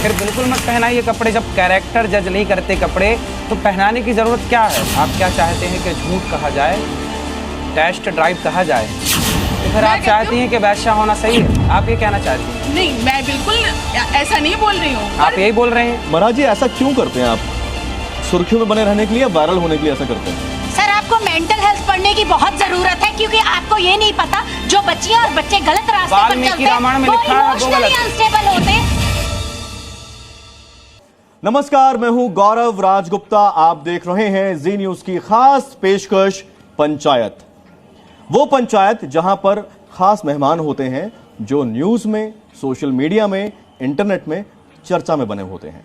फिर बिल्कुल मत पहनाइए कपड़े। जब कैरेक्टर जज नहीं करते कपड़े तो पहनाने की ज़रूरत क्या है? आप क्या चाहते हैं कि झूठ कहा जाए, टेस्ट ड्राइव कहा जाए, तो फिर आप चाहती हैं कि वैश्या होना सही है? आप ये कहना चाहती हैं? नहीं, मैं बिल्कुल ऐसा नहीं बोल रही हूँ। आप यही बोल रहे हैं? महाराज जी ऐसा क्यों करते हैं आप? सुर्खियों में बने रहने के लिए, वायरल होने के लिए ऐसा करते हैं? सर, आपको मेंटल हेल्थ पढ़ने की बहुत जरूरत है, क्योंकि आपको ये नहीं पता जो बच्चियां और बच्चे गलत रास्ते पर चलते हैं रामायण में वो लिखा है, वो इमोशनली गलत है। अनस्टेबल होते हैं। नमस्कार, मैं हूं गौरव राजगुप्ता। आप देख रहे हैं जी न्यूज की खास पेशकश पंचायत। वो पंचायत जहां पर खास मेहमान होते हैं जो न्यूज में, सोशल मीडिया में, इंटरनेट में चर्चा में बने होते हैं।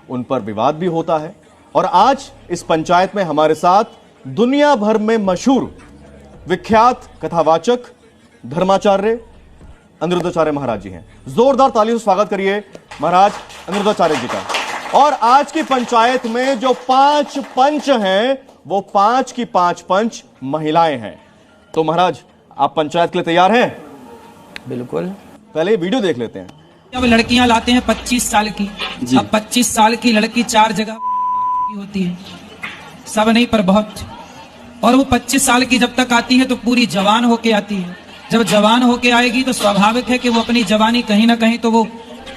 उन पर विवाद भी होता है। और आज इस पंचायत में हमारे साथ दुनिया भर में मशहूर विख्यात कथावाचक धर्माचार्य अनिरुद्धाचार्य महाराज जी हैं। जोरदार तालियों से स्वागत करिए महाराज अनिरुद्धाचार्य जी का। और आज की पंचायत में जो 5 पंच हैं वो 5 की 5 पंच महिलाएं हैं। तो महाराज, आप पंचायत के लिए तैयार हैं? बिल्कुल। पहले ये वीडियो देख लेते हैं। जब लड़कियां लाते हैं 25 साल की, अब 25 साल की लड़की 4 जगह की होती है, सब नहीं पर बहुत। और वो 25 साल की जब तक आती है तो पूरी जवान होके आती है। जब जवान होके आएगी तो स्वाभाविक है कि वो अपनी जवानी कहीं ना कहीं तो वो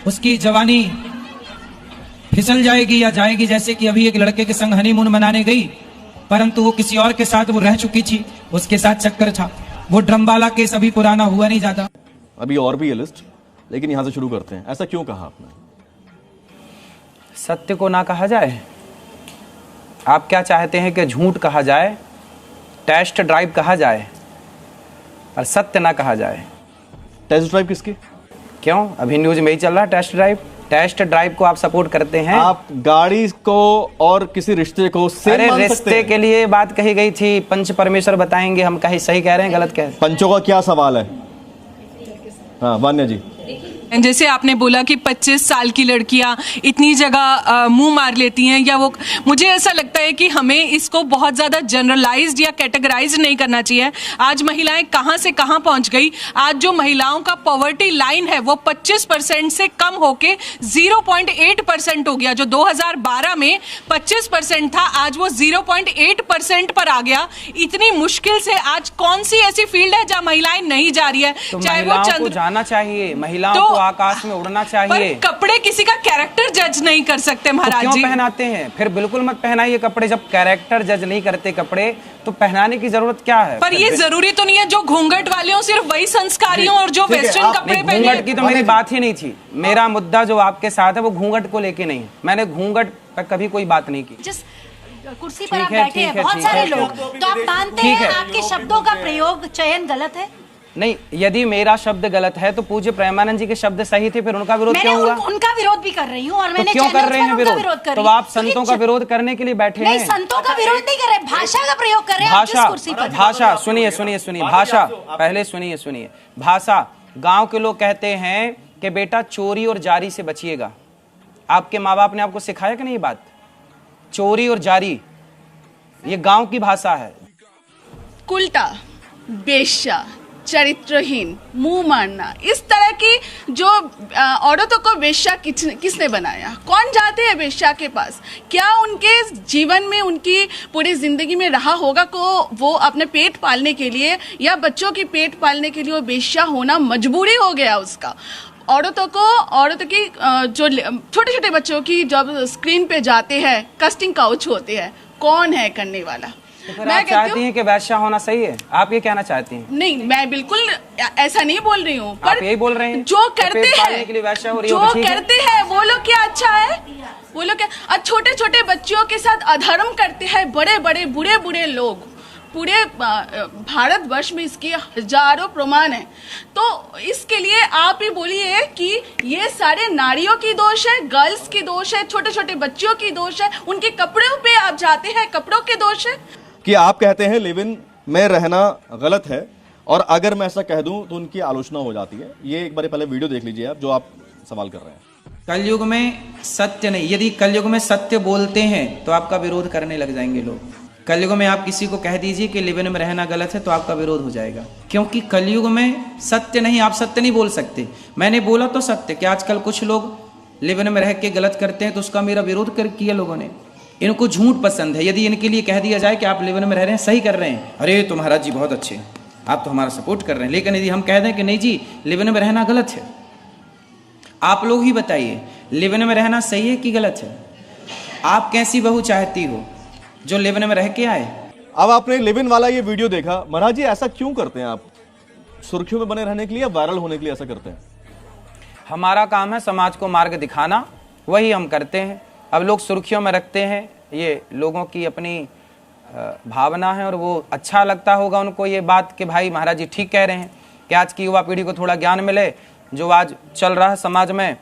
उसकी जवानी फिसल जाएगी या जाएगी। जैसे कि अभी एक लड़के के संग हनीमून मनाने गई, परंतु वो किसी और के साथ वो रह चुकी थी, उसके साथ चक्कर था। वो ड्रम वाला केस अभी पुराना हुआ नहीं जाता। अभी और भी है लिस्ट, लेकिन यहां से शुरू करते हैं। ऐसा क्यों कहा आपने? सत्य को ना कहा जाए? आप क्या चाहते हैं कि झूठ कहा जाए, टेस्ट ड्राइव कहा जाए और सत्य ना कहा जाए? टेस्ट ड्राइव किसकी? क्यों? अभी न्यूज में ही चल रहा है टेस्ट ड्राइव। टेस्ट ड्राइव को आप सपोर्ट करते हैं? आप गाड़ी को और किसी रिश्ते को सेम अरे मान सकते रिश्ते हैं? के लिए बात कही गई थी, पंच परमेश्वर बताएंगे हम कहीं सही कह रहे हैं गलत कह रहे हैं। पंचों का क्या सवाल है? हाँ वान्या जी। जैसे आपने बोला कि 25 साल की लड़कियां इतनी जगह मुंह मार लेती हैं, या वो, मुझे ऐसा लगता है कि हमें इसको बहुत ज़्यादा जनरलाइज्ड या कैटेगराइज नहीं करना चाहिए। आज महिलाएं कहां से कहां पहुंच गई। आज जो महिलाओं का पॉवर्टी लाइन है वो 25% से कम होके 0.8% हो गया। जो 2012 में 25% था, आज वो 0.8% पर आ गया। इतनी मुश्किल से आज कौन सी ऐसी फील्ड है जहां महिलाएं नहीं जा रही है? तो चाहे वो महिलाओं को जाना चाहिए, महिलाओं को आकाश में उड़ना चाहिए। पर कपड़े किसी का कैरेक्टर जज नहीं कर सकते महाराज तो जी। क्यों पहनाते हैं? फिर बिल्कुल मत पहनाइए कपड़े। जब कैरेक्टर जज नहीं करते कपड़े तो पहनाने की जरूरत क्या है? पर ये जरूरी तो नहीं है जो घूंघट वाले हो सिर्फ वही संस्कारी हो और जो वेस्टर्न कपड़े पहने। घूंघट की तो मेरी बात ही नहीं थी। मेरा मुद्दा जो आपके साथ है वो घूंघट को लेके नहीं है। मैंने घूंघट पर कभी कोई बात नहीं की। जिस कुर्सी पर आप बैठे हैं बहुत सारे लोग, तो आप मानते हैं आपके शब्दों का प्रयोग चयन गलत है? नहीं, यदि मेरा शब्द गलत है तो पूज्य प्रेमानंद जी के शब्द सही थे, फिर उनका विरोध क्यों हुआ? उनका विरोध भी कर रही हूँ और मैंने क्यों कर रहे हैं विरोध? तो आप तो संतों का विरोध करने के लिए बैठे हैं? नहीं, संतों का विरोध नहीं कर रहे, भाषा का प्रयोग कर रहे हैं। भाषा, कुर्सी पर भाषा सुनिए सुनिए सुनिए, भाषा पहले सुनिए। भाषा, गांव के लोग कहते हैं कि बेटा चोरी और जारी से बचिएगा। आपके माँ बाप ने आपको सिखाया कि नहीं ये बात? चोरी और जारी, ये गांव की भाषा है। कुलटा, बेश्या, चरित्रहीन, मुंह मारना, इस तरह की जो औरतों को वेश्या किसने बनाया? कौन जाते हैं वेश्या के पास? क्या उनके जीवन में, उनकी पूरी जिंदगी में रहा होगा को वो अपने पेट पालने के लिए या बच्चों की पेट पालने के लिए वो वेश्या होना मजबूरी हो गया उसका। औरतों की जो छोटे छोटे बच्चों की जब स्क्रीन पे जाते हैं, कास्टिंग काउच होते हैं, कौन है करने वाला? तो मैं चाहती हैं कि वैश्या होना सही है? आप ये कहना चाहती हैं? नहीं, मैं बिल्कुल ऐसा नहीं बोल रही हूँ। आप यही बोल रहे हैं? जो करते हैं, जो करते हैं वो लोग क्या अच्छा है? वो लोग क्या छोटे छोटे बच्चियों के साथ अधर्म करते हैं? बड़े बड़े बुरे बुरे लोग पूरे भारतवर्ष में इसके हजारों प्रमाण है। तो इसके लिए आप ही बोलिए कि ये सारे नारियों की दोष है, गर्ल्स की दोष है, छोटे छोटे बच्चियों की दोष है, उनके कपड़ों पे आप जाते हैं, कपड़ों के दोष है? कि आप कहते हैं लिव इन में रहना गलत है, और अगर मैं ऐसा कह दूं तो उनकी आलोचना हो जाती है। ये एक बार पहले वीडियो देख लीजिए आप, जो आप सवाल कर रहे हैं। कलयुग में सत्य नहीं, यदि कलयुग में सत्य बोलते हैं तो आपका विरोध करने लग जाएंगे लोग। कलयुग में आप किसी को कह दीजिए कि लिव इन में रहना गलत है तो आपका विरोध हो जाएगा, क्योंकि कलयुग में सत्य नहीं, आप सत्य नहीं बोल सकते। मैंने बोला तो सत्य कि आजकल कुछ लोग लिव इन में रह के गलत करते हैं तो उसका मेरा विरोध किया लोगों ने। इनको झूठ पसंद है। यदि इनके लिए कह दिया जाए कि आप लिव इन में रह रहे हैं, सही कर रहे हैं, अरे तो महाराज जी बहुत अच्छे हैं, आप तो हमारा सपोर्ट कर रहे हैं। लेकिन यदि हम कह दें कि नहीं जी लिव इन में रहना गलत है, आप लोग ही बताइए लिव इन में रहना सही है कि गलत है? आप कैसी बहू चाहती हो जो लिव इन में रह के आए? अब आपने लिव इन वाला ये वीडियो देखा, महाराज जी ऐसा क्यों करते हैं आप? सुर्खियों में बने रहने के लिए या वायरल होने के लिए ऐसा करते हैं? हमारा काम है समाज को मार्ग दिखाना, वही हम करते हैं। अब लोग सुर्खियों में रखते हैं, ये लोगों की अपनी भावना है और वो अच्छा लगता होगा उनको ये बात कि भाई महाराज जी ठीक कह रहे हैं कि आज की युवा पीढ़ी को थोड़ा ज्ञान मिले। जो आज चल रहा है समाज में,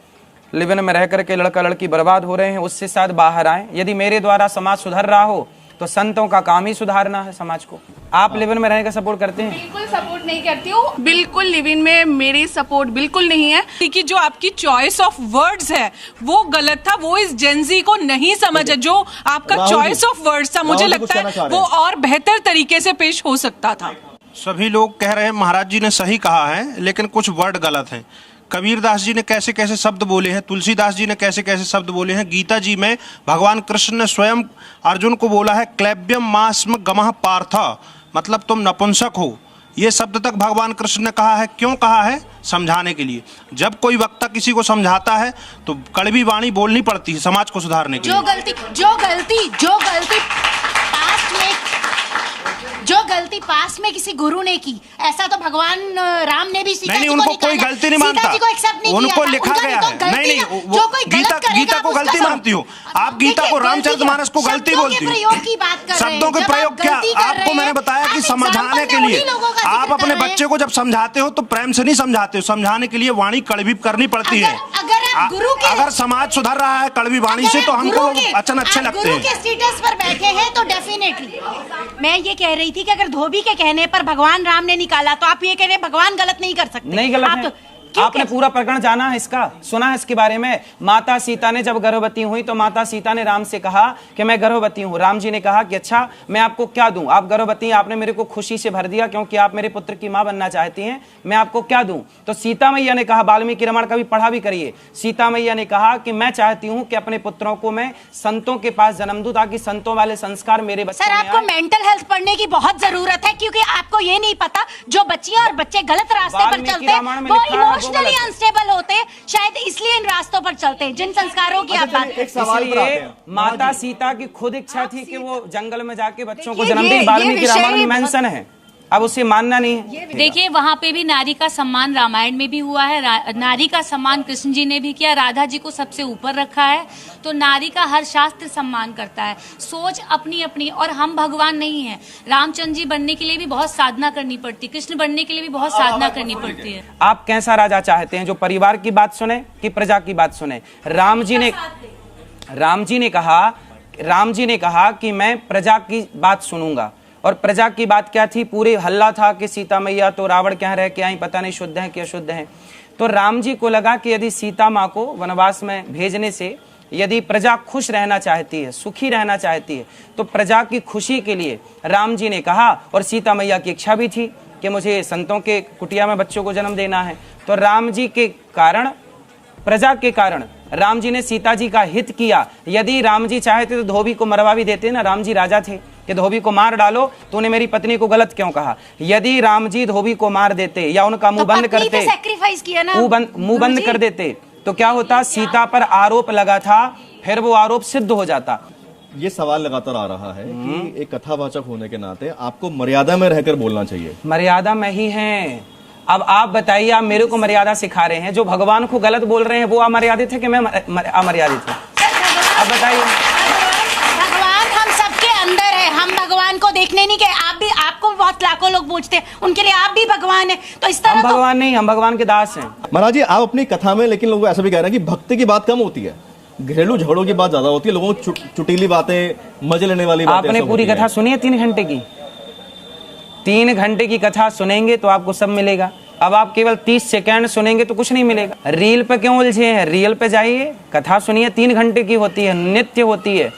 लिव इन में रह करके लड़का लड़की बर्बाद हो रहे हैं, उससे शायद बाहर आए। यदि मेरे द्वारा समाज सुधर रहा हो तो संतों का काम ही सुधारना है समाज को। आप लिव इन में रहने का सपोर्ट करते हैं? बिल्कुल सपोर्ट नहीं करती हूँ, बिल्कुल लिव इन में मेरी सपोर्ट बिल्कुल नहीं है। कि जो आपकी चॉइस ऑफ वर्ड्स है वो गलत था, वो इस जेंजी को नहीं समझ है। जो आपका चॉइस ऑफ वर्ड्स था, मुझे लगता है वो और बेहतर तरीके से पेश हो सकता था। सभी लोग कह रहे हैं महाराज जी ने सही कहा है, लेकिन कुछ वर्ड गलत हैं। कबीरदास जी ने कैसे कैसे शब्द बोले हैं, तुलसीदास जी ने कैसे कैसे शब्द बोले हैं। गीता जी में भगवान कृष्ण ने स्वयं अर्जुन को बोला है क्लैब्यम मास्म गमः पार्थ, मतलब तुम नपुंसक हो। ये शब्द तक भगवान कृष्ण ने कहा है। क्यों कहा है? समझाने के लिए। जब कोई वक्ता किसी को समझाता है तो कड़वी वाणी बोलनी पड़ती है समाज को सुधारने के लिए। जो गलती पास में किसी गुरु ने की, ऐसा तो भगवान राम ने भी सीता जी को उनको निकाला, कोई गलती नहीं मानता, सीता जी को एक्सेप्ट नहीं उनको किया लिखा गया तो है। नहीं जो कोई गीता को गलती मानती हो आप? गीता को रामचरितमानस को गलती बोलती हो? प्रयोग की बात कर रहे हैं। शब्दों के प्रयोग क्या? आपको मैंने बताया कि समझाने के लिए आप अपने बच्चे को जब समझाते हो तो प्रेम से नहीं समझाते हो, समझाने के लिए वाणी कड़वी करनी पड़ती है। अगर समाज सुधर रहा है कड़वी वाणी से तो हमको वचन अच्छे लगते हैं। गुरु के स्टेटस पर बैठे हैं तो डेफिनेटली मैं ये कह रही थी कि अगर धोबी के कहने पर भगवान राम ने निकाला तो आप ये कह रहे हैं भगवान गलत नहीं कर सकते? नहीं गलत है। आपने पूरा प्रकरण जाना है, इसका सुना है इसके बारे में। माता सीता ने जब गर्भवती हुई तो माता सीता ने राम से कहा कि मैं गर्भवती हूँ। राम जी ने कहा कि अच्छा मैं आपको क्या दूं? आप गर्भवती हैं, आपने मेरे को खुशी से भर दिया क्योंकि आप मेरे पुत्र की मां बनना चाहती हैं, मैं आपको क्या दूं? तो सीता मैया ने कहा, वाल्मीकि रामायण का भी पढ़ा भी करिए, सीता मैया ने कहा कि मैं चाहती हूँ कि अपने पुत्रों को मैं संतों के पास जन्म दूं ताकि संतों वाले संस्कार मेरे बच्चों में आए। सर, आपको मेंटल हेल्थ पढ़ने की बहुत जरूरत है क्योंकि आपको ये नहीं पता जो बच्चियां और बच्चे गलत रास्ते पर चलते हैं वो इमोशनली अनस्टेबल होते हैं, शायद इसलिए इन रास्तों पर चलते हैं। जिन संस्कारों की आप बात, एक सवाल पर आते हैं। माता सीता की खुद इच्छा थी कि वो जंगल में जाके बच्चों को जन्म दें, वाल्मीकि रामायण में मेंशन है, अब उसे मानना नहीं है। देखिए वहाँ पे भी नारी का सम्मान रामायण में भी हुआ है, नारी का सम्मान कृष्ण जी ने भी किया, राधा जी को सबसे ऊपर रखा है, तो नारी का हर शास्त्र सम्मान करता है। सोच अपनी अपनी, और हम भगवान नहीं है। रामचंद्र जी बनने के लिए भी बहुत साधना करनी पड़ती, कृष्ण बनने के लिए भी बहुत साधना करनी पड़ती है। आप कैसा राजा चाहते हैं, जो परिवार की बात सुने कि प्रजा की बात सुने? राम जी ने कहा कि मैं प्रजा की बात सुनूंगा, और प्रजा की बात क्या थी? पूरे हल्ला था कि सीता मैया तो रावण के यहाँ रह के आई, पता नहीं शुद्ध है कि अशुद्ध है। तो राम जी को लगा कि यदि सीता माँ को वनवास में भेजने से यदि प्रजा खुश रहना चाहती है, सुखी रहना चाहती है, तो प्रजा की खुशी के लिए राम जी ने कहा, और सीता मैया की इच्छा भी थी कि मुझे संतों के कुटिया में बच्चों को जन्म देना है, तो राम जी के कारण, प्रजा के कारण राम जी ने सीता जी का हित किया। यदि राम जी चाहते तो धोबी को मरवा भी देते ना, राम जी राजा थे कि धोबी को मार डालो, तूने मेरी पत्नी को गलत क्यों कहा? यदि राम जी धोबी को मार देते या उनका मुंह बंद करते, मुंह बंद कर देते, तो क्या होता? सीता पर आरोप लगा था, फिर वो आरोप सिद्ध हो जाता। ये सवाल लगातार आ रहा है कि एक कथावाचक होने के नाते आपको मर्यादा में रहकर बोलना चाहिए। मर्यादा में ही है। अब आप बताइए, आप मेरे को मर्यादा सिखा रहे हैं, जो भगवान को गलत बोल रहे हैं वो अमर्यादित है कि मैं अमर्यादित हूँ? अब बताइए। भगवान हम सबके अंदर है, हम भगवान को देखने नहीं गए। आप भी, आपको बहुत लाखों लोग पूछते हैं, उनके लिए आप भी भगवान है, तो इस तरह हम भगवान नहीं, हम भगवान के दास हैं। महाराज जी, आप अपनी कथा में, लेकिन लोग ऐसा भी कह रहे हैं कि भक्ति की बात कम होती है, घरेलू झगड़ों की बात ज्यादा होती है, लोगों को चुटीली बातें, मजे लेने वाली बातें। आपने पूरी कथा सुनी है 3 घंटे की? 3 घंटे की कथा सुनेंगे तो आपको सब मिलेगा। अब आप केवल 30 सेकंड सुनेंगे तो कुछ नहीं मिलेगा। रील पे क्यों उलझे हैं? रियल पे जाइए, कथा सुनिए। 3 घंटे की होती है, नित्य होती है,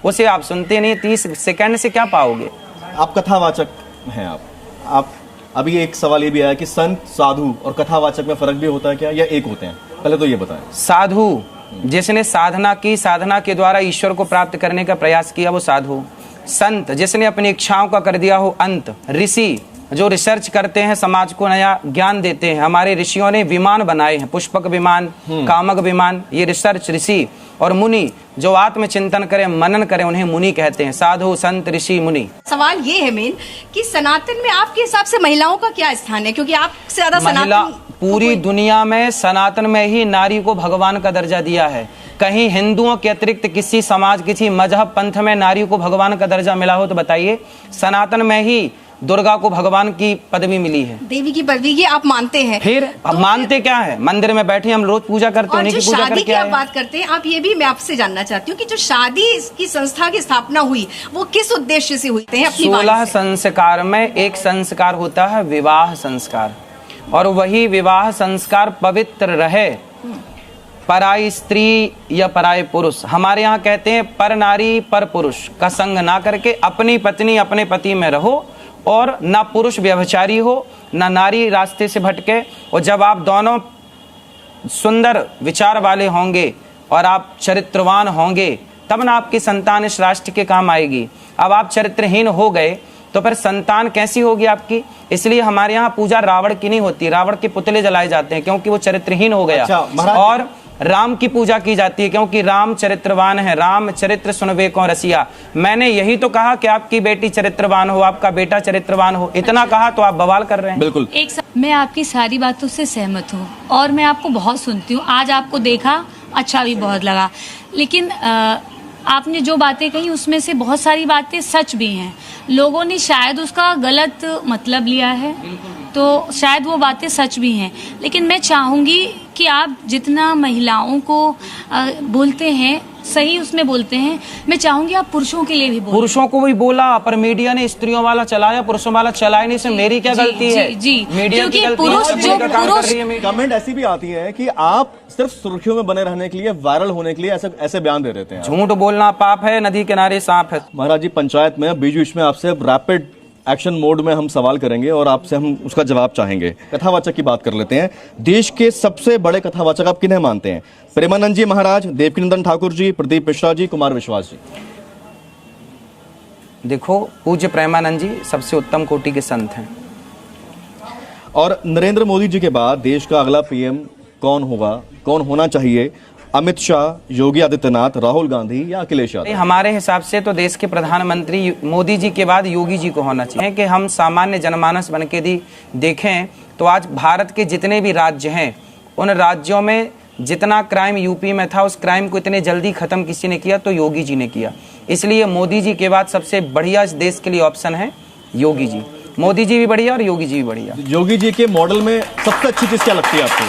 उसे आप सुनते नहीं। 30 सेकंड से क्या पाओगे? आप कथावाचक हैं। आप अभी एक सवाल ये भी आया कि संत, साधु और कथावाचक में फर्क भी होता है क्या, या एक होते हैं? पहले तो ये बताएं। साधु जिसने साधना की, साधना के द्वारा ईश्वर को प्राप्त करने का प्रयास किया, वो साधु। संत, जिसने अपनी इच्छाओं का कर दिया हो अंत। ऋषि, जो रिसर्च करते हैं, समाज को नया ज्ञान देते हैं। हमारे ऋषियों ने विमान बनाए हैं, पुष्पक विमान, कामक विमान, ये रिसर्च ऋषि। और मुनि, जो आत्मचिंतन करें, मनन करें, उन्हें मुनि कहते हैं। साधु, संत, ऋषि, मुनि। सवाल ये है मेन कि सनातन में आपके हिसाब से महिलाओं का क्या स्थान है, क्योंकि आपसे ज्यादा महिला सनातन पूरी दुनिया में सनातन में ही नारी को भगवान का दर्जा दिया है। कहीं हिंदुओं के अतिरिक्त किसी समाज, किसी मजहब, पंथ में नारी को भगवान का दर्जा मिला हो तो बताइए। सनातन में ही दुर्गा को भगवान की पदवी मिली है, देवी की पदवी की आप मानते हैं। फिर अब मानते क्या है? मंदिर में बैठे हम रोज पूजा करते हैं, और उन्हीं जो की पूजा शादी करके की आप आए। बात करते हैं, आप ये भी मैं आपसे जानना चाहती हूँ कि जो शादी की संस्था की स्थापना हुई वो किस उद्देश्य से हुई है? अपनी 16 संस्कार में एक संस्कार होता है विवाह संस्कार, और वही विवाह संस्कार पवित्र रहे। पराई स्त्री या पराये पुरुष, हमारे यहाँ कहते हैं पर नारी पर पुरुष का संग ना करके अपनी पत्नी अपने पति में रहो, और ना पुरुष व्यभिचारी हो, ना नारी रास्ते से भटके। और जब आप दोनों सुंदर विचार वाले होंगे और आप चरित्रवान होंगे, तब ना आपकी संतान इस राष्ट्र के काम आएगी। अब आप चरित्रहीन हो गए तो फिर संतान कैसी होगी आपकी? इसलिए हमारे यहाँ पूजा रावण की नहीं होती, रावण के पुतले जलाए जाते हैं क्योंकि वो चरित्रहीन हो गया। और राम की पूजा की जाती है क्योंकि राम चरित्रवान है। राम चरित्र सुनवे को रसिया। मैंने यही तो कहा कि आपकी बेटी चरित्रवान हो, आपका बेटा चरित्रवान हो, इतना कहा तो आप बवाल कर रहे हैं। बिल्कुल। मैं आपकी सारी बातों से सहमत हूँ और मैं आपको बहुत सुनती हूँ। आज आपको देखा, अच्छा भी बहुत लगा, लेकिन आपने जो बातें कही उसमें से बहुत सारी बातें सच भी हैं। लोगों ने शायद उसका गलत मतलब लिया है, तो शायद वो बातें सच भी हैं। लेकिन मैं चाहूँगी कि आप जितना महिलाओं को बोलते हैं, सही उसमें बोलते हैं, मैं चाहूँगी आप पुरुषों के लिए भी बोलें। पुरुषों को भी बोला, पर मीडिया ने स्त्रियों वाला चलाया, पुरुषों वाला चलाया नहीं। इसमें मेरी क्या गलती है? जी, मीडिया की गलती पुरुष है। जो पुरुष कमेंट ऐसी भी आती है कि आप सिर्फ सुर्खियों में बने रहने के लिए, वायरल होने के लिए ऐसे बयान दे देते हैं। झूठ बोलना पाप है, नदी किनारे सांप है। महाराज जी, पंचायत में बीच बीच में आपसे रैपिड एक्शन मोड में हम सवाल करेंगे और आपसे हम उसका जवाब चाहेंगे। कथावाचक की बात कर लेते हैं। देश के सबसे बड़े कथावाचक आप किन्हें मानते हैं? प्रेमानंद जी महाराज, देवकीनंदन ठाकुर जी, प्रदीप मिश्रा जी, कुमार विश्वास जी? देखो, पूज्य प्रेमानंद जी सबसे उत्तम कोटि के संत हैं। और नरेंद्र मोदी जी के बाद देश का अगला पीएम कौन होगा, कौन होना चाहिए? अमित शाह, योगी आदित्यनाथ, राहुल गांधी या अखिलेश यादव? हमारे हिसाब से तो देश के प्रधानमंत्री मोदी जी के बाद योगी जी को होना चाहिए। कि हम सामान्य जनमानस बन के देखें तो आज भारत के जितने भी राज्य हैं, उन राज्यों में जितना क्राइम यूपी में था, उस क्राइम को इतने जल्दी खत्म किसी ने किया तो योगी जी ने किया। इसलिए मोदी जी के बाद सबसे बढ़िया इस देश के लिए ऑप्शन है योगी जी। मोदी जी भी बढ़िया और योगी जी भी बढ़िया। योगी जी के मॉडल में सबसे अच्छी चीज क्या लगती है आपको?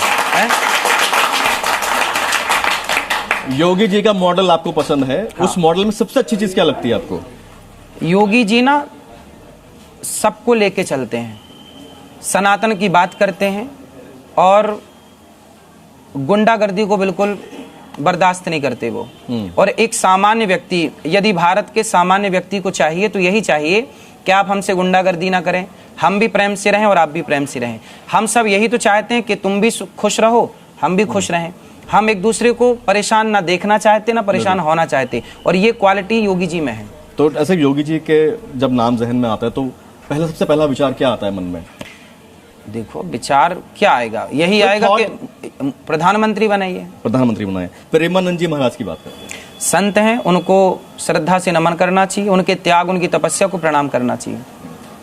योगी जी का मॉडल आपको पसंद है? हाँ। उस मॉडल में सबसे अच्छी चीज क्या लगती है आपको? योगी जी ना सबको लेके चलते हैं, सनातन की बात करते हैं और गुंडागर्दी को बिल्कुल बर्दाश्त नहीं करते वो। और एक सामान्य व्यक्ति, यदि भारत के सामान्य व्यक्ति को चाहिए तो यही चाहिए कि आप हमसे गुंडागर्दी ना करें, हम भी प्रेम से रहें और आप भी प्रेम से रहें। हम सब यही तो चाहते हैं कि तुम भी खुश रहो, हम भी खुश रहें। हम एक दूसरे को परेशान ना देखना चाहते, ना परेशान होना चाहते, और ये क्वालिटी योगी जी में है। तो ऐसे योगी जी के जब नाम जहन में आता है तो सबसे पहला विचार क्या आता है मन में? देखो, विचार क्या आएगा? यही आएगा कि प्रधानमंत्री बनाइए, प्रधानमंत्री बनाए। प्रेमानंद जी महाराज की बात करें। संत हैं, उनको श्रद्धा से नमन करना चाहिए, उनके त्याग, उनकी तपस्या को प्रणाम करना चाहिए।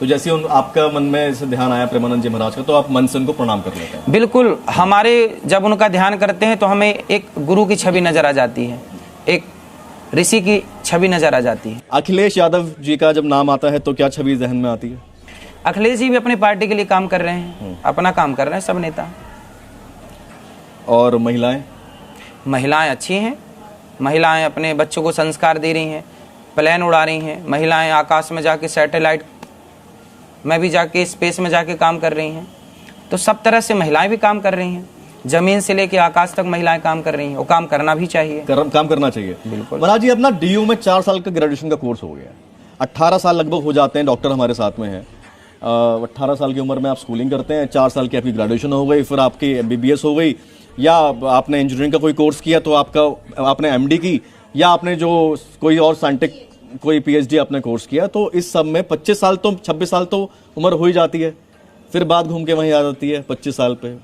तो जैसे आपका मन में ऐसे ध्यान आया प्रेमानंद जी महाराज का, तो आप मन से उनको प्रणाम कर लेते हैं? बिल्कुल। हमारे जब उनका ध्यान करते हैं तो हमें एक गुरु की छवि नजर आ जाती है, एक ऋषि की छवि नजर आ जाती है। अखिलेश यादव जी का जब नाम आता है तो क्या छवि जहन में आती है? अखिलेश जी भी अपनी पार्टी के लिए काम कर रहे हैं, अपना काम कर रहे हैं सब नेता। और महिलाएं? महिलाएं अच्छी हैं, महिलाएं अपने बच्चों को संस्कार दे रही हैं, प्लेन उड़ा रही हैं, महिलाएं आकाश में जाके सैटेलाइट में भी जाके स्पेस में जाके काम कर रही हैं। तो सब तरह से महिलाएं भी काम कर रही हैं, जमीन से लेके आकाश तक महिलाएं काम कर रही हैं, वो काम करना भी चाहिए। काम करना चाहिए, बिल्कुल। महाराज जी, अपना डीयू में 4 साल का ग्रेजुएशन का कोर्स हो गया, 18 साल लगभग हो जाते हैं, डॉक्टर हमारे साथ में है। 18 साल की उम्र में आप स्कूलिंग करते हैं, 4 साल की आपकी ग्रेजुएशन हो गई, फिर आपकी MBBS हो गई, या आपने इंजीनियरिंग का कोई कोर्स किया तो आपने एमडी की, या आपने जो कोई और साइंटिफिक कोई पीएचडी आपने कोर्स किया, तो इस सब में 25 साल तो 26 साल तो उम्र हो ही जाती है, फिर बात घूम के वहीं आ जाती है 25 साल पे।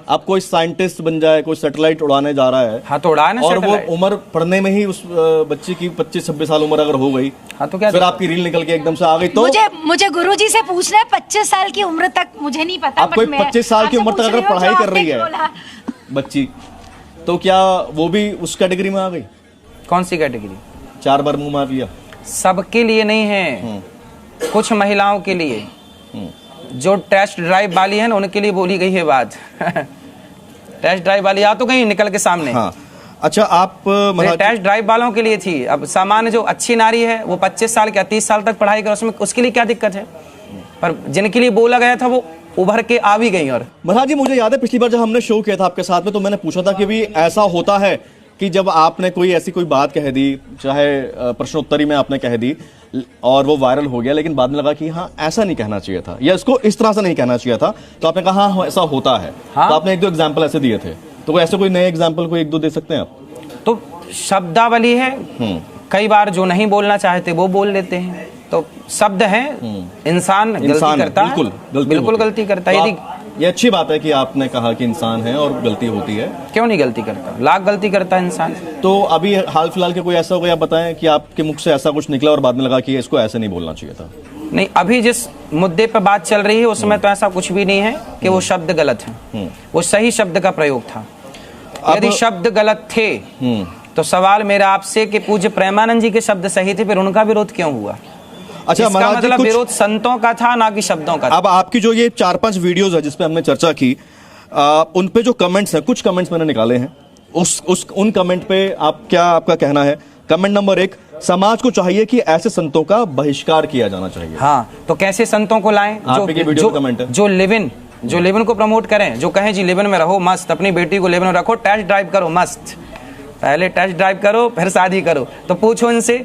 आप कोई साइंटिस्ट बन जाए, कोई सैटेलाइट उड़ाने जा रहा है, हाँ तो उड़ाए ना, और वो उम्र पढ़ने में ही उस बच्चे की 25-26 साल उम्र अगर हो गई, हाँ तो क्या फिर आपकी रील निकल के एकदम से आ गई, तो मुझे गुरुजी से पूछना है 25 साल की उम्र तक, मुझे नहीं पता। आप कोई 25 साल की उम्र तक अगर पढ़ाई कर रही है बच्ची, तो क्या वो भी उस कैटेगरी में आ गई? कौन सी कैटेगरी? 4 बार मुंह मार लिया। सबके लिए नहीं है, कुछ महिलाओं के लिए, जो टेस्ट ड्राइव वाली है ना, उनके लिए बोली गई है बात। टेस्ट ड्राइव वाली आ तो गई निकल के सामने। हाँ। अच्छा, आप टेस्ट ड्राइव वालों के लिए थी। अब सामान्य जो अच्छी नारी है वो 25 साल या 30 साल तक पढ़ाई कर, उसमें उसके लिए क्या दिक्कत है? पर जिनके लिए बोला गया था वो उभर के आ भी गई। और महाराज जी, मुझे याद है पिछली बार जब हमने शो किया था आपके साथ में, तो मैंने पूछा था कि भी ऐसा होता है कि जब आपने कोई ऐसी कोई बात कह दी, चाहे प्रश्नोत्तरी में आपने कह दी और वो वायरल हो गया, लेकिन बाद में लगा कि हाँ ऐसा नहीं कहना चाहिए था, या इसको इस तरह से नहीं कहना चाहिए था, तो आपने कहा हाँ ऐसा होता है। हाँ? तो आपने 1-2 एग्जाम्पल ऐसे दिए थे, तो ऐसे कोई नए एग्जाम्पल को 1-2 दे सकते हैं आप? तो शब्दावली है, कई बार जो नहीं बोलना चाहते वो बोल लेते हैं, तो शब्द है, इंसान गलती करता है, बिल्कुल गलती करता है। ये अच्छी बात है कि आपने कहा कि इंसान है और गलती होती है। क्यों नहीं गलती करता, लाख गलती करता है इंसान। तो अभी हाल फिलहाल के कोई ऐसा हो गया, बताएं कि आपके मुख से ऐसा कुछ निकला और बाद में लगा कि इसको ऐसे नहीं बोलना चाहिए था? नहीं, अभी जिस मुद्दे पर बात चल रही है उसमें तो ऐसा कुछ भी नहीं है कि वो शब्द गलत है, वो सही शब्द का प्रयोग था। यदि शब्द गलत थे तो सवाल मेरा आपसे कि पूज्य प्रेमानंद जी के शब्द सही थे, फिर उनका विरोध क्यों हुआ? अच्छा, इसका मतलब विरोध संतों का था, ना कि शब्दों का था। अब आपकी जो ये 4-5 वीडियोस है जिसपे हमने चर्चा की, उन पे जो कमेंट्स हैं, कुछ कमेंट्स मैंने निकाले हैं, उन कमेंट पे आपका कहना है? कमेंट नंबर 1, समाज को चाहिए कि ऐसे संतों का बहिष्कार किया जाना चाहिए। हाँ, तो कैसे संतों को लाएं जो लिव इन को प्रमोट करें, जो कहें जी लिव इन में रहो मस्त, अपनी बेटी को लिव इन में रखो, टेस्ट ड्राइव करो मस्त, पहले टेस्ट ड्राइव करो फिर शादी करो। तो पूछो इनसे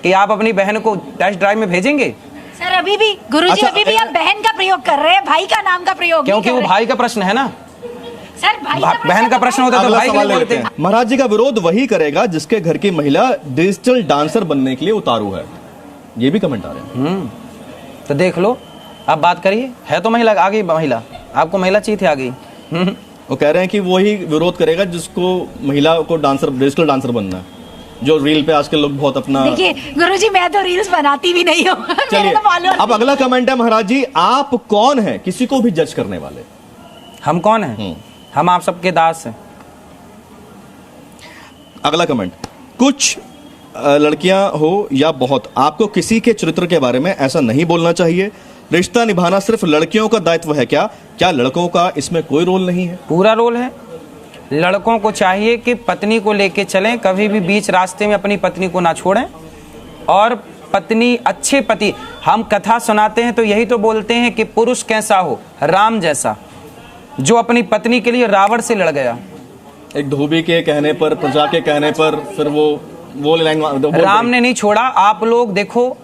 कि आप अपनी बहन को टेस्ट ड्राइव में भेजेंगे? सर अभी भी गुरुजी, अच्छा, अभी भी आप बहन का प्रयोग कर रहे हैं, भाई का नाम का प्रयोग, क्योंकि वो भाई का प्रश्न है ना। सर बहन का प्रश्न होता तो भाई के लिए बोलते हैं। महाराज जी का विरोध वही करेगा जिसके घर की महिला डिजिटल डांसर बनने के लिए उतारू है, ये भी कमेंट आ रहे हैं। तो देख लो, आप बात करिए, है तो महिला आ गई, महिला आपको महिला चाहिए आ गई। वो कह रहे हैं कि वही विरोध करेगा जिसको महिला को डिजिटल डांसर बनना है, जो रील पे आजकल लोग बहुत अपना। देखिए गुरुजी, मैं तो रील्स बनाती भी नहीं हूँ। चलिए, अब अगला कमेंट है महाराज जी, आप कौन है किसी को भी जज करने वाले? हम कौन हैं? हम आप सबके दास हैं। अगला कमेंट, कुछ लड़कियां हो या बहुत, आपको किसी के चरित्र के बारे में ऐसा नहीं बोलना चाहिए। रिश्ता निभाना सिर्फ लड़कियों का दायित्व है क्या लड़कों का इसमें कोई रोल नहीं है? पूरा रोल है। लड़कों को चाहिए कि पत्नी को लेके चलें, कभी भी बीच रास्ते में अपनी पत्नी को ना छोड़ें, और पत्नी अच्छे पति, हम कथा सुनाते हैं तो यही तो बोलते हैं कि पुरुष कैसा हो, राम जैसा, जो अपनी पत्नी के लिए रावण से लड़ गया। एक धोबी के कहने पर, प्रजा के कहने पर, फिर वो लाइन राम ने नहीं छोड़ा। आप लोग देखो,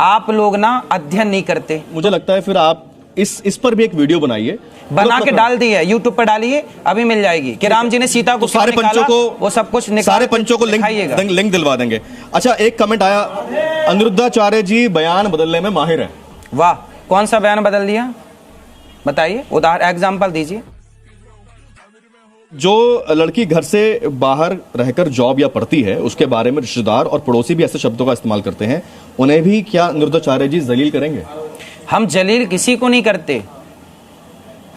आप लोग ना अध्ययन नहीं करते। मुझे लगता है फिर आप इस पर भी एक वीडियो बनाइए, बना के डाल दी है, यूट्यूब पर डालिए, अभी मिल जाएगी कि राम जी ने सीता को, तो सारे पंचों को, वो सब कुछ सारे पंचों को लिंक दिलवा देंगे। अच्छा, एक कमेंट आया, अनिरुद्धाचार्य जी बयान बदलने में माहिर है। वाह, कौन सा बयान बदल दिया बताइए, उदाहरण एग्जाम्पल दीजिए। जो लड़की घर से बाहर रहकर जॉब या पढ़ती है, उसके बारे में रिश्तेदार और पड़ोसी भी ऐसे शब्दों का इस्तेमाल करते हैं, उन्हें भी क्या अनिरुद्धाचार्य जी जलील करेंगे? हम जलील किसी को नहीं करते।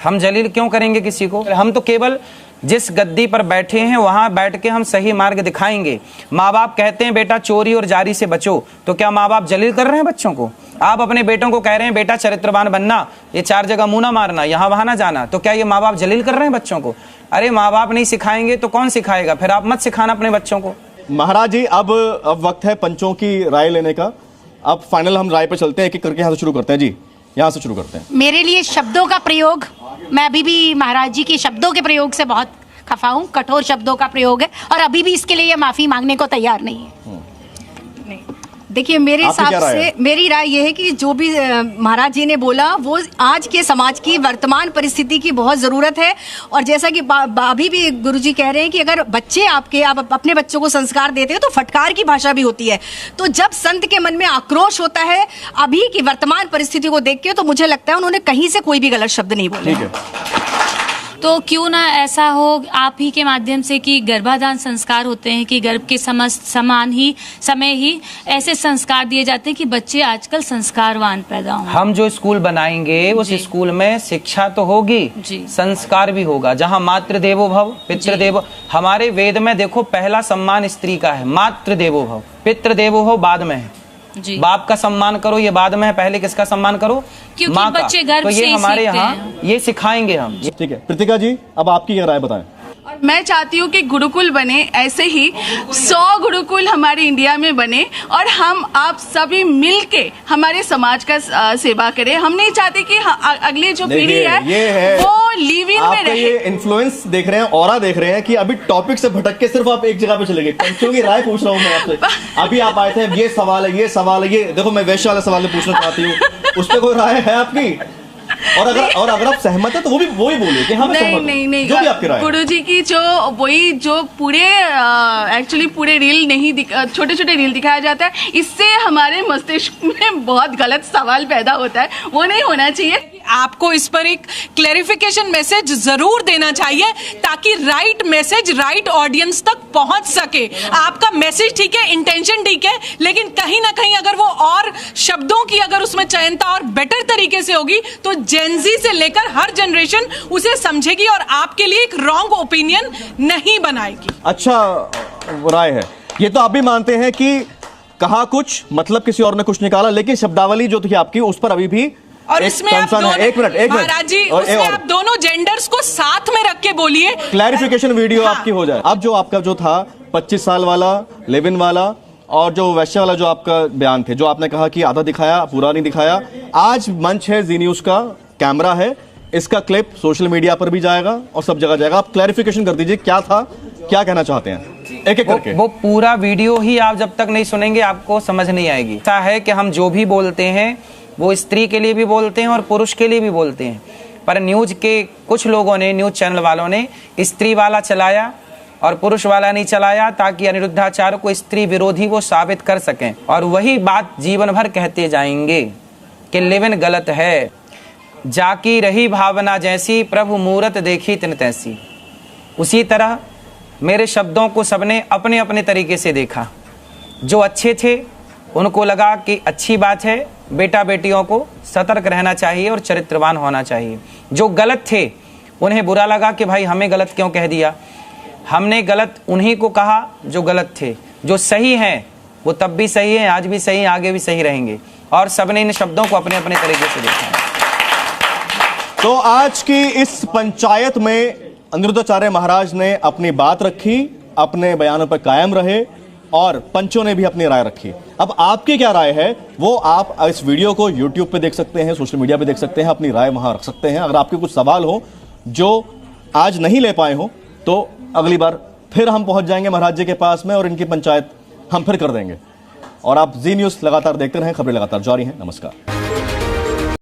हम जलील क्यों करेंगे किसी को? हम तो केवल जिस गद्दी पर बैठे हैं वहां बैठ के हम सही मार्ग दिखाएंगे। माँ बाप कहते हैं बेटा चोरी और जारी से बचो, तो क्या माँ बाप जलील कर रहे हैं बच्चों को? आप अपने बेटों को कह रहे हैं बेटा चरित्रवान बनना, ये 4 जगह मुंह ना मारना, यहाँ वहां ना जाना, तो क्या ये माँ बाप जलील कर रहे हैं बच्चों को? अरे माँ बाप नहीं सिखाएंगे तो कौन सिखाएगा? फिर आप मत सिखाना अपने बच्चों को। महाराज जी, अब वक्त है पंचों की राय लेने का। अब फाइनल हम राय पे चलते हैं, एक एक करके यहाँ से शुरू करते हैं। जी, यहाँ से शुरू करते हैं। मेरे लिए शब्दों का प्रयोग, मैं अभी भी महाराज जी के शब्दों के प्रयोग से बहुत खफा हूँ, कठोर शब्दों का प्रयोग है, और अभी भी इसके लिए ये माफी मांगने को तैयार नहीं है। देखिए मेरे आपकी हिसाब क्या राय से है? मेरी राय ये है कि जो भी महाराज जी ने बोला वो आज के समाज की वर्तमान परिस्थिति की बहुत जरूरत है। और जैसा कि अभी भी गुरुजी कह रहे हैं कि अगर बच्चे आप अपने बच्चों को संस्कार देते हो तो फटकार की भाषा भी होती है। तो जब संत के मन में आक्रोश होता है अभी की वर्तमान परिस्थिति को देख के, तो मुझे लगता है उन्होंने कहीं से कोई भी गलत शब्द नहीं बोले। ठीक है, तो क्यों ना ऐसा हो आप ही के माध्यम से कि गर्भाधान संस्कार होते हैं कि गर्भ के समय ही ऐसे संस्कार दिए जाते हैं कि बच्चे आजकल संस्कारवान पैदा हों। हम जो स्कूल बनाएंगे उस स्कूल में शिक्षा तो होगी, संस्कार भी होगा, जहाँ मातृ देवो भव पितृ देवो। हमारे वेद में देखो पहला सम्मान स्त्री का है, मातृ देवो भव, पितृ देवो भव बाद में है। बाप का सम्मान करो ये बाद में है, पहले किसका सम्मान करो? क्योंकि माँ का। बच्चे गर्भ तो ये से हमारे सीखते यहाँ हैं। ये सिखाएंगे हम। ठीक है। प्रीतिका जी, अब आपकी क्या राय बताएं? और मैं चाहती हूँ कि गुरुकुल बने, ऐसे ही 100 गुरुकुल हमारे इंडिया में बने और हम आप सभी मिलके हमारे समाज का सेवा करें। हम नहीं चाहते कि अगली जो पीढ़ी है वो लिव इन में रहे। ये इन्फ्लुएंस देख रहे हैं, ऑरा देख रहे हैं कि अभी टॉपिक से भटक के सिर्फ आप एक जगह पे चले गए। पंचों की राय पूछ रहा हूँ मैं आपसे। अभी आप आए थे, ये सवाल है, ये सवाल है, ये देखो मैं वैश्य वाला सवाल पूछना चाहती हूँ, उस पर कोई राय है आपकी? और अगर आप सहमत है तो वो भी बोलिए कि हाँ मैं सहमत हूं। नहीं, जो भी आपकी राय है। गुरुजी की जो पूरे एक्चुअली पूरे रील नहीं छोटे छोटे रील दिखाया जाता है, इससे हमारे मस्तिष्क में बहुत गलत सवाल पैदा होता है, वो नहीं होना चाहिए। आपको इस पर एक क्लैरिफिकेशन मैसेज जरूर देना चाहिए ताकि राइट मैसेज राइट ऑडियंस तक पहुंच सके। आपका मैसेज ठीक है, इंटेंशन ठीक है, लेकिन कहीं ना कहीं अगर वो और शब्दों की अगर उसमें चयनता और बेटर तरीके से होगी तो जेनजी से लेकर हर जनरेशन उसे समझेगी और आपके लिए एक रॉन्ग ओपिनियन नहीं बनाएगी। अच्छा राय है ये, तो आप भी मानते हैं कि कहा कुछ मतलब किसी और ने कुछ निकाला, लेकिन शब्दावली जो थी आपकी उस पर अभी भी और इसमें आप दोनों, एक मिनट महाराज जी, उसमें आप दोनों जेंडर्स को साथ में रख के बोलिए, क्लैरिफिकेशन वीडियो आपकी हो जाए। अब जो आपका जो था 25 साल वाला, लिव-इन वाला और जो वैश्य वाला जो आपका बयान थे, जो आपने कहा कि आधा दिखाया पूरा नहीं दिखाया, आज मंच है, जी न्यूज का कैमरा है, इसका क्लिप सोशल मीडिया पर भी जाएगा और सब जगह जाएगा। आप क्लैरिफिकेशन कर दीजिए क्या था, क्या कहना चाहते हैं, एक एक करके। वो पूरा वीडियो ही आप जब तक नहीं सुनेंगे आपको समझ नहीं आएगी। ऐसा है कि हम जो भी बोलते हैं वो स्त्री के लिए भी बोलते हैं और पुरुष के लिए भी बोलते हैं, पर न्यूज के कुछ लोगों ने, न्यूज चैनल वालों ने स्त्री वाला चलाया और पुरुष वाला नहीं चलाया, ताकि अनिरुद्धाचार्य को स्त्री विरोधी वो साबित कर सकें और वही बात जीवन भर कहते जाएंगे कि लिव-इन गलत है। जाकी रही भावना जैसी, प्रभु मूरत देखी तिन तैसी। उसी तरह मेरे शब्दों को सबने अपने अपने तरीके से देखा। जो अच्छे थे उनको लगा कि अच्छी बात है, बेटा बेटियों को सतर्क रहना चाहिए और चरित्रवान होना चाहिए। जो गलत थे उन्हें बुरा लगा कि भाई हमें गलत क्यों कह दिया। हमने गलत उन्हीं को कहा जो गलत थे। जो सही हैं वो तब भी सही है, आज भी सही, आगे भी सही रहेंगे, और सबने इन शब्दों को अपने अपने तरीके से देखा। तो आज की इस पंचायत में अनिरुद्धाचार्य महाराज ने अपनी बात रखी, अपने बयानों पर कायम रहे और पंचों ने भी अपनी राय रखी। अब आपकी क्या राय है वो आप इस वीडियो को YouTube पे देख सकते हैं, सोशल मीडिया पे देख सकते हैं, अपनी राय वहां रख सकते हैं। अगर आपके कुछ सवाल हो जो आज नहीं ले पाए हो तो अगली बार फिर हम पहुंच जाएंगे महाराज जी के पास में और इनकी पंचायत हम फिर कर देंगे। और आप जी न्यूज़ लगातार देखते रहें, खबरें लगातार जारी हैं। नमस्कार।